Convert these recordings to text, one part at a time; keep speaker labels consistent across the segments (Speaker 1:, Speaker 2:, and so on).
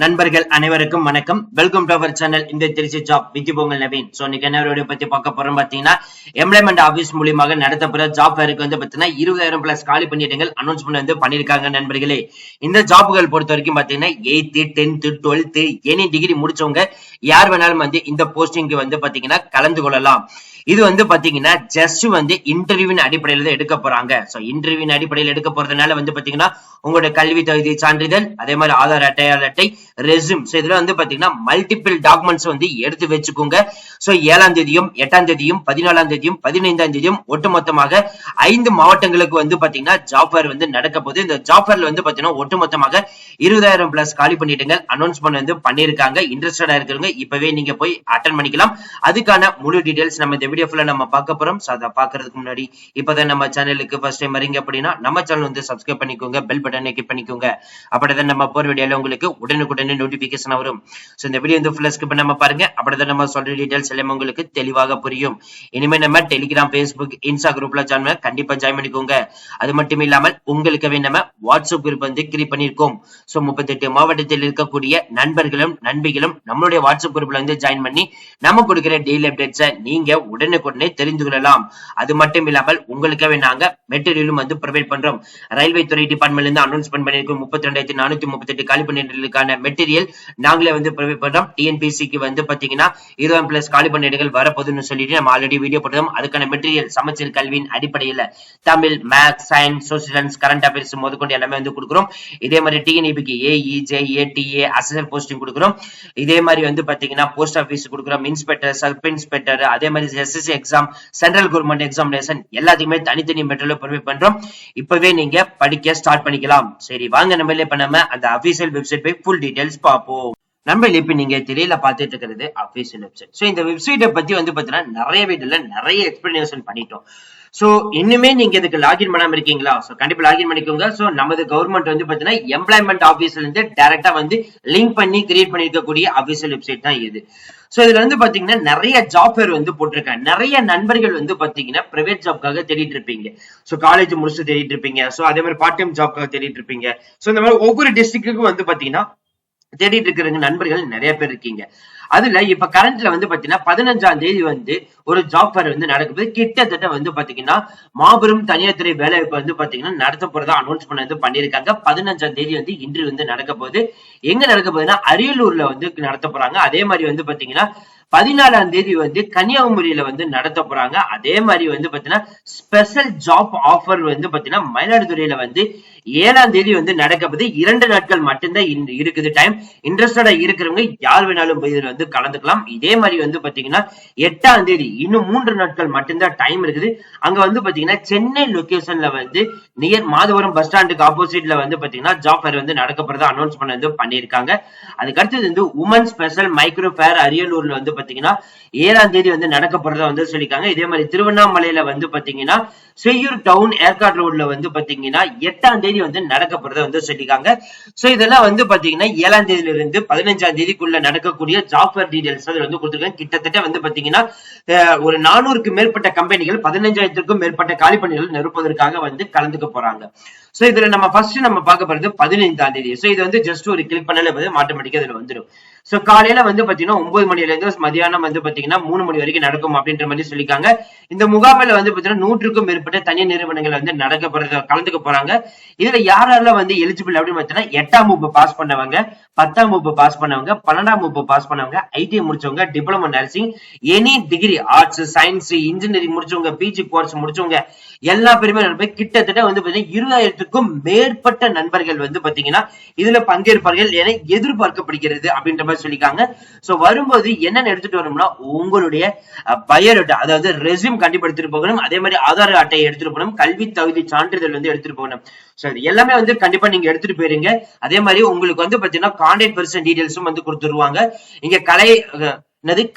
Speaker 1: நண்பர்கள் அனைவருக்கும் வணக்கம். வெல்கம் டு அவர் சேனல் இந்த Trichy job with Pongal Naveen. So இன்னைக்கு என்ன வீடியோ பத்தி பார்க்க போறோம் பாத்தீங்கன்னா, எம்ப்ளாய்மெண்ட் ஆபீஸ் மூலியமாக நடத்தப்படுற ஜாப் ஃபேருக்கு வந்து பாத்தீங்கன்னா 20,000 பிளஸ் காலி பணியிடங்கள் அனௌன்ஸ்மெண்ட் வந்து பண்ணிருக்காங்க நண்பர்களே. இந்த ஜாப்புகள் பொறுத்த வரைக்கும் பாத்தீங்கன்னா 8th 10th 12th any degree முடிச்சவங்க யார் வேணாலும் வந்து இந்த போஸ்டிங்க்கு வந்து பாத்தீங்கன்னா கலந்து கொள்ளலாம். இது வந்து பாத்தீங்கன்னா ஜஸ்ட் வந்து இன்டர்வியூவின் அடிப்படையில தான் எடுக்க போறாங்க. சோ இன்டர்வியூவின் அடிப்படையில் எடுக்க போறதுனால வந்து பாத்தீங்கன்னா உங்களோட கல்வி தகுதி சான்றிதழ், அதே மாதிரி ஆதார் அடையாள அட்டை, ரெஸ்யூம். சோ இதுல வந்து பாத்தீங்கன்னா மல்டிபிள் டாக்குமெண்ட்ஸ் வந்து எடுத்து வச்சுக்கோங்க. சோ 7ஆம் தேதியும் 8ஆம் தேதியும் 14ஆம் தேதியும் 15ஆம் தேதியும் ஒட்டுமொத்தமாக 5 மாவட்டங்களுக்கு வந்து பாத்தீங்கன்னா ஜாப் ஃபேர் வந்து நடக்க போகுது. இந்த ஜாப் ஃபேர்ல வந்து பாத்தீங்கன்னா ஒட்டுமொத்தமாக 20,000 பிளஸ் காலி பணியிடங்கள் அனௌன்ஸ்மெண்ட் வந்து பண்ணிருக்காங்க. இன்ட்ரெஸ்டடா இருக்கிறவங்க இப்பவே நீங்க போய் அட்டெண்ட் பண்ணிக்கலாம். அதுக்கான முழு டீடைல்ஸ் நம்ம இந்த வீடியோ ஃபுல்லா நம்ம பார்க்க போறோம். சோ அத பார்க்கிறதுக்கு முன்னாடி இப்பதான் நம்ம சேனலுக்கு ஃபர்ஸ்ட் டைம் வரீங்க அப்படின்னா நம்ம சேனல் வந்து சப்ஸ்கிரைப் பண்ணிக்கோங்க, பெல் பட்டனை கிளிக் பண்ணிக்கோங்க. அப்படிதான் நம்ம போற வீடியோல உங்களுக்கு உடனுக்குடனே நோட்டிபிகேஷன் வரும். சோ இந்த வீடியோ வந்து ஃபுல்லா ஸ்கிப் பண்ணாம பாருங்க. அப்படிதான் நம்ம சொல்ற டீடைல்ஸ் எல்லாம் உங்களுக்கு தெளிவாக புரியும். இனிமே நம்ம டெலிகிராம், ஃபேஸ்புக், இன்ஸ்டா குரூப்ல கண்டிப்பா ஜாயின் பண்ணிக்கோங்க. அது மட்டும் இல்லாமல் உங்களுக்கு நம்ம வாட்ஸ்அப் குரூப் வந்து கிரியேட் பண்ணிருக்கோம். சோ 38 மாவட்டத்தில் இருக்கக்கூடிய நண்பர்களும் நண்பிகளும் நம்மளுடைய வாட்ஸ்அப் குரூப்ல வந்து ஜாயின் பண்ணி நம்ம கொடுக்கிற டெய்லி அப்டேட்ஸை நீங்க உடனுக்குடனே தெரிந்து கொள்ளலாம். அது மட்டும் இல்லாமல் உங்களுக்காக நாங்க மெட்டீரியலும் வந்து ப்ரொவைட் பண்றோம். ரயில்வே துறை டிபார்ட்மெண்ட்ல இருந்து அனௌன்ஸ்மெண்ட் பண்ணிருக்கோம் 32,438 காலி பணியிடங்களுக்கான மெட்டீரியல் நாங்களே வந்து ப்ரொவைட் பண்றோம். டிஎன்பிசிக்கு வந்து பாத்தீங்கன்னா 20 பிளஸ் காலி பணியிடங்கள் வரப்போகுதுன்னு சொல்லிட்டு நம்ம ஆல்ரெடி வீடியோ போட்டோம். அதுக்கான மெட்டீரியல் சமச்சீர் கல்வியின் அடிப்படையில Tamil, maths, science, social science, current affairs முதற்கொண்டு எல்லாமே வந்து கொடுக்குறோம். இதே மாதிரி டிஎன்இபிக்கு AE, JE, TA assistant posting கொடுக்குறோம். இதே மாதிரி வந்து பாத்தீங்கன்னா போஸ்ட் ஆபீஸ் கொடுக்குறோம், இன்ஸ்பெக்டர், சப் இன்ஸ்பெக்டர், அதே மாதிரி SSC exam, central government examination எல்லாத்தையுமே தனித்தனி மெட்டீரியல் ப்ரொவைட் பண்றோம். இப்பவே நீங்க படிக்க ஸ்டார்ட் பண்ணிக்கலாம். சரி வாங்க நம்ம இப்ப நம்ம அந்த அபிஷியல் வெப்சைட் போய் ஃபுல் டீடைல்ஸ் பார்ப்போம். நம்ம இப்ப நீங்க திரையில பாத்துட்டு இருக்கிறது அபிஷியல் வெப்சைட். சோ இந்த வெப்சைட்டை பத்தி வந்து பாத்தீங்கன்னா நிறைய வீடியோல நிறைய எக்ஸ்பிளனேஷன் பண்ணிட்டோம். சோ இன்னுமே நீங்க இதுக்கு லாகின் பண்ணாம இருக்கீங்களா? சோ கண்டிப்பா லாகின் பண்ணிக்கோங்க. சோ நமது கவர்மெண்ட் வந்து பாத்தீங்கன்னா எம்ப்ளாய்மெண்ட் ஆபீஸ்ல இருந்து டைரக்டா வந்து லிங்க் பண்ணி கிரியேட் பண்ணிருக்கக்கூடிய அபிஷியல் வெப்சைட் தான் இது. சோ இதுல வந்து பாத்தீங்கன்னா நிறைய ஜாப் ஃபேர் வந்து போட்டிருக்காங்க. நிறைய நண்பர்கள் வந்து பாத்தீங்கன்னா பிரைவேட் ஜாப்காக தேடிட்டு இருப்பீங்க. சோ காலேஜ் முடிச்சு தேடிட்டு இருப்பீங்க. சோ அதே மாதிரி பார்ட் டைம் ஜாப்காக தேடிட்டு இருப்பீங்க. சோ இந்த மாதிரி ஒவ்வொரு டிஸ்ட்ரிக்ட்டுக்கும் வந்து பாத்தீங்கன்னா தேடிட்டு இருக்கிற நண்பர்கள் நிறைய பேர் இருக்கீங்க. அதுல இப்ப கரண்ட்ல வந்து பாத்தீங்கன்னா 15ஆம் தேதி வந்து ஒரு ஜாப் ஃபேர் வந்து நடக்குது. கிட்டத்தட்ட வந்து பாத்தீங்கன்னா மாபெரும் தனியார் துறை வேலைவாய்ப்பு வந்து பாத்தீங்கன்னா நடத்த போறதா அனௌன்ஸ்மெண்ட் வந்து பண்ணிருக்காங்க. 15ஆம் தேதி வந்து இன்று வந்து நடக்க போகுது. எங்க நடக்க போகுதுன்னா அரியலூர்ல வந்து நடத்த போறாங்க. அதே மாதிரி வந்து பாத்தீங்கன்னா 14ஆம் தேதி வந்து கன்னியாகுமரியில வந்து நடத்த போறாங்க. அதே மாதிரி வந்து பாத்தீங்கன்னா ஸ்பெஷல் ஜாப் ஆஃபர் வந்து பாத்தீங்கன்னா மயிலாடுதுறையில வந்து 7ஆம் தேதி வந்து நடக்க போகுது. 2 நாட்கள் மட்டும்தான் இருக்குது டைம். இன்ட்ரெஸ்டடா இருக்கிறவங்க யார் வேணாலும் இதுல வந்து கலந்துக்கலாம். இதே மாதிரி வந்து பாத்தீங்கன்னா 8ஆம் தேதி இன்னும் 3 நாட்கள் மட்டும்தான் டைம் இருக்குது. அங்க வந்து பாத்தீங்கன்னா சென்னை லொகேஷன்ல வந்து நியர் மாதவரம் பஸ் ஸ்டாண்டுக்கு ஆப்போசிட்ல வந்து பாத்தீங்கன்னா ஜாப் ஃபேர் வந்து நடக்க போறதா அனௌன்ஸ்மெண்ட் வந்து பண்ணிருக்காங்க. அதுக்கு அடுத்தது வந்து உமன் ஸ்பெஷல் மைக்ரோ ஃபேர் அரியலூர்ல வந்து பாத்தீங்கன்னா 7ஆம் தேதி வந்து நடக்க போறதா வந்து சொல்லிருக்காங்க. இதே மாதிரி திருவண்ணாமலையில வந்து பாத்தீங்கன்னா செய்யூர் டவுன் ஏற்காடு ரோட்ல வந்து பாத்தீங்கன்னா 8ஆம் தேதி வந்து நடக்க போறதா வந்து சொல்லிருக்காங்க. சோ இதெல்லாம் வந்து பாத்தீங்கன்னா 7ஆம் தேதியில இருந்து 15ஆம் தேதிக்குள்ள நடக்கக்கூடிய ஜாப் ஃபேர் டீடைல்ஸ் அதுல வந்து கொடுத்திருக்காங்க. கிட்டத்தட்ட வந்து பாத்தீங்கன்னா ஒரு 400க்கு மேற்பட்ட கம்பெனிகள் 15,000க்கும் மேற்பட்ட காலி பணிகள் நிரப்புவதற்காக வந்து கலந்துக்க போறாங்க. சோ இதுல நம்ம ஃபர்ஸ்ட் நம்ம பார்க்க போறது 15ஆம் தேதி. சோ இது வந்து ஜஸ்ட் ஒரு கிளிக் பண்ணாலே ஆட்டோமேட்டிக்கா இதுல வந்துடும். சோ காலையில வந்து பாத்தீங்கன்னா 9 மணில இருந்து மதியானம் வந்து பாத்தீங்கன்னா 3 மணி வரைக்கும் நடக்கும் அப்படின்ற மாதிரி சொல்லிருக்காங்க. இந்த முகாமில வந்து பாத்தீங்கன்னா 100க்கும் மேற்பட்ட தனியார் நிறுவனங்கள் வந்து கலந்துக்க போறாங்க. இதுல யாரெல்லாம் வந்து எலிஜிபிள் அப்படின்னு பாத்தீங்கன்னா 8ஆம் வகுப்பு பாஸ் பண்ணவங்க, 10ஆம் வகுப்பு பாஸ் பண்ணவங்க, 12ஆம் வகுப்பு பாஸ் பண்ணவங்க, ஐடிஐ முடிச்சவங்க, diploma nursing, any degree arts, science, engineering முடிச்சவங்க, பிஜி கோர்ஸ் முடிச்சவங்க எல்லா பேருமே கிட்டத்தட்ட வந்து பாத்தீங்கன்னா 20,000க்கும் மேற்பட்ட நண்பர்கள் வந்து பாத்தீங்கன்னா இதுல பங்கேற்பார்கள் என எதிர்பார்க்கப்படுகிறது அப்படின்ற மாதிரி சொல்லிருக்காங்க. சோ வரும்போது என்னென்ன எடுத்துட்டு வரணும்னா உங்களுடைய பயோடேட்டா, அதாவது ரெஸ்யூம் கண்டிப்பா எடுத்துட்டு போகணும். அதே மாதிரி ஆதார் அட்டையை எடுத்துட்டு போகணும். கல்வி தகுதி சான்றிதழ் வந்து எடுத்துட்டு போகணும். சோ எல்லாமே வந்து கண்டிப்பா நீங்க எடுத்துட்டு போயிருங்க. அதே மாதிரி உங்களுக்கு வந்து பாத்தீங்கன்னா கான்டாக்ட் பர்சன் டீடைல்ஸும் வந்து கொடுத்துருவாங்க. இங்க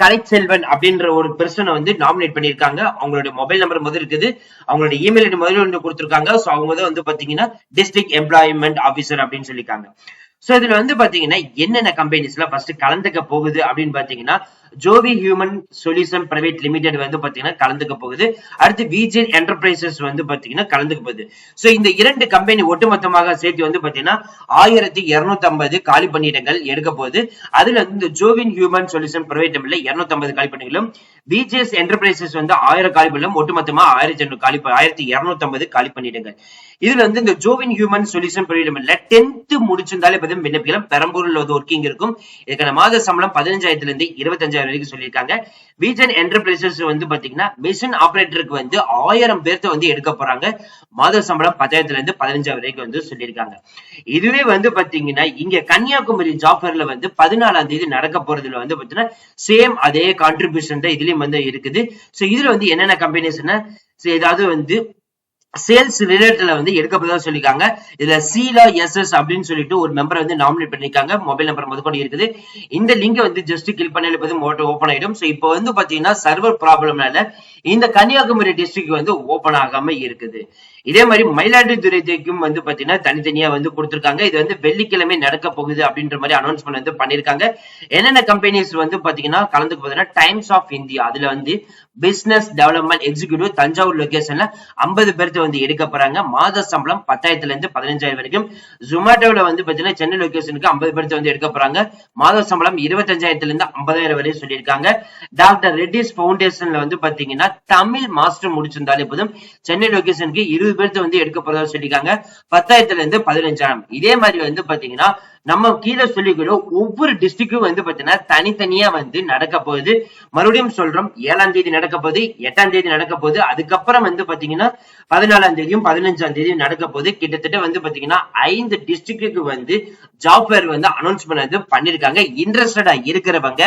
Speaker 1: கலைச்செல்வன் அப்படின்ற ஒரு பெர்சனை வந்து நாமினேட் பண்ணிருக்காங்க. அவங்களுடைய மொபைல் நம்பர் முதல் இருக்குது, அவங்களுடைய இமெயில் ஐடி முதல்ல வந்து கொடுத்திருக்காங்க. சோ அவங்க வந்து பாத்தீங்கன்னா டிஸ்ட்ரிக்ட் எம்ப்ளாய்மெண்ட் ஆபீசர் அப்படின்னு சொல்லிருக்காங்க. சோ இதுல வந்து பாத்தீங்கன்னா என்னென்ன கம்பெனிஸ்ல ஃபர்ஸ்ட் கலந்துக்க போகுது அப்படின்னு பாத்தீங்கன்னா Jovi human solution private limited வந்து பாத்தீங்கன்னா கலந்துக்க போகுது. அடுத்து விஜே என்டர்பிரைசஸ் வந்து பாத்தீங்கன்னா கலந்துக்க போகுது. சோ இந்த இரண்டு கம்பெனி ஒட்டுமொத்தமாக சேர்த்து வந்து பாத்தீங்கன்னா 1250 காலி பணியிடங்கள் எடுக்க போகுது. அதுல வந்து இந்த ஜோவின் ஹியூமன் சொல்யூஷன் பிரைவேட் லிமிடெட்ல 250 காலி பணிகளும், விஜேஎஸ் என்டர்பிரைசஸ் வந்து 1000 காலி பணிகளும், ஒட்டுமொத்தமா 1250 காலி பணியிடங்கள். இதுல வந்து இந்த ஜோவின் ஹியூமன் சொல்யூஷன் பிரைவேட் லிமிடெட்ல 10th முடிச்சிருந்தாலே விண்ணப்பிக்கலாம். பெரம்பூர்ல ஒர்க்கிங் இருக்கும். இதுக்கான மாத சம்பளம் 15,000 இருந்து 25,000 வரைக்கும் சொல்லியிருக்காங்க. விஜன் என்டர்பிரைசஸ் வந்து பாத்தீங்கன்னா மிஷின் ஆபரேட்டருக்கு வந்து 1000 பேர்த்த வந்து எடுக்க போறாங்க. மாத சம்பளம் 10,000 இருந்து 15,000 வரைக்கும் வந்து சொல்லியிருக்காங்க. இதுவே வந்து பாத்தீங்கன்னா இங்க கன்னியாகுமரி ஜாப் ஃபேர்ல வந்து 14ஆம் தேதி நடக்க போறதுல வந்து பாத்தீங்கன்னா சேம் அதே கான்ட்ரிபியூஷன் தான் இதுலயும் வந்து இருக்குது. சோ இதுல வந்து என்னென்ன கம்பெனிஸ்னா ஏதாவது வந்து சேல்ஸ் ரிலேட்டட்ல வந்து எடுக்கப்பதான் சொல்லிருக்காங்க. இதுல சீலா எஸ்எஸ் அப்படின்னு சொல்லிட்டு ஒரு மெம்பரை வந்து நாமினேட் பண்ணிருக்காங்க. மொபைல் நம்பர் முதற்கொண்டு இருக்குது. இந்த லிங்கை வந்து ஜஸ்ட் கிளிக் பண்ணி ஓபன் ஆயிடும். சோ இப்போ வந்து பாத்தீங்கன்னா சர்வர் ப்ராப்ளம்னால இந்த கன்னியாகுமரி டிஸ்ட்ரிக்ட் வந்து ஓபன் ஆகாம இருக்குது. இதே மாதிரி மயிலாடுதுறைக்கும் வந்து பாத்தீங்கன்னா தனித்தனியா வந்து கொடுத்திருக்காங்க. இது வந்து வெள்ளிக்கிழமை நடக்க போகுது அப்படின்ற மாதிரி அனௌன்ஸ்மெண்ட் வந்து பண்ணிருக்காங்க. என்னென்ன கம்பெனிஸ் வந்து பாத்தீங்கன்னா கலந்துக்கு போகுதுன்னா டைம்ஸ் ஆஃப் இந்தியா, அதுல வந்து பிசினஸ் டெவலப்மெண்ட் எக்ஸிகியூட்டிவ் தஞ்சாவூர் லொகேஷன்ல 50 பேர்த்து வந்து எடுக்க போறாங்க. மாத சம்பளம் 10,000 இருந்து 15,000 வரைக்கும். ஜொமேட்டோல வந்து பாத்தீங்கன்னா சென்னை லொகேஷனுக்கு 50 பேர்த்து வந்து எடுக்க போறாங்க. மாத சம்பளம் 25,000 இருந்து 50,000 வரை சொல்லியிருக்காங்க. டாக்டர் ரெட்டிஸ் பவுண்டேஷன்ல வந்து பாத்தீங்கன்னா தமிழ் மாஸ்டர் முடிச்சிருந்தாலே போதும். சென்னை லொகேஷனுக்கு 20 பேர்த்து வந்து எடுக்க போறதா சொல்லியிருக்காங்க. 10,000 இருந்து 15,000. இதே மாதிரி வந்து பாத்தீங்கன்னா நம்ம கீழே சொல்லிக்கிறோம் ஒவ்வொரு டிஸ்ட்ரிக்டும் வந்து பாத்தீங்கன்னா தனித்தனியா வந்து நடக்க போகுது. மறுபடியும் சொல்றோம், 7ஆம் தேதி நடக்க போகுது, 8ஆம் தேதி நடக்க போகுது. அதுக்கப்புறம் வந்து பாத்தீங்கன்னா 14ஆம் தேதியும் 15ஆம் தேதியும் நடக்க போகுது. கிட்டத்தட்ட வந்து பாத்தீங்கன்னா 5 டிஸ்ட்ரிக்டுக்கு வந்து ஜாப் ஃபேர் வந்து அனௌன்ஸ்மெண்ட் வந்து பண்ணிருக்காங்க. இன்ட்ரெஸ்டடா இருக்கிறவங்க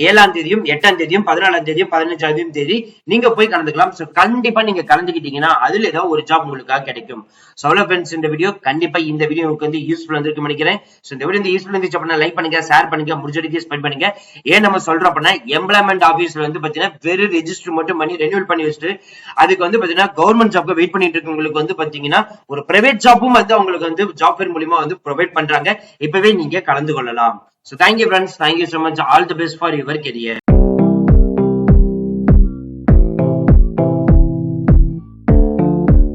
Speaker 1: 7ஆம் தேதியும் 8ஆம் தேதியும் 14ஆம் தேதியும் 15ஆம் தேதி நீங்க போய் கலந்துக்கலாம். சோ கண்டிப்பா நீங்க கலந்துக்கிட்டீங்கன்னா அதுல ஏதாவது ஒரு ஜாப் உங்களுக்காக கிடைக்கும். சோ அவ்வளவு ஃப்ரெண்ட்ஸ், இந்த வீடியோ கண்டிப்பா இந்த வீடியோ உங்களுக்கு வந்து யூஸ்ஃபுல் இருந்திருக்கும் நினைக்கிறேன். சோ இந்த வீடியோ யூஸ்ஃபுல் இருந்துச்சு அப்படின்னா லைக் பண்ணுங்க, ஷேர் பண்ணுங்க, முடிஞ்ச வரைக்கும் ஸ்பெண்ட் பண்ணுங்க. ஏன் நம்ம சொல்றோம் அப்படின்னா எம்ப்ளாய்மெண்ட் ஆபீஸ்ல வந்து பாத்தீங்கன்னா வெறும் ரெஜிஸ்டர் மட்டும் பண்ணி ரெனியூல் பண்ணி வச்சுட்டு அதுக்கு வந்து பாத்தீங்கன்னா கவர்மெண்ட் ஜாப்க்கு வெயிட் பண்ணிட்டு இருக்கவங்களுக்கு வந்து பாத்தீங்கன்னா ஒரு பிரைவேட் ஜாப்பும் வந்து அவங்களுக்கு வந்து ஜாப் ஃபேர் மூலமா வந்து ப்ரொவைட் பண்றாங்க. இப்பவே நீங்க கலந்து கொள்ளலாம். So thank you friends, thank you so much, all the best for your career.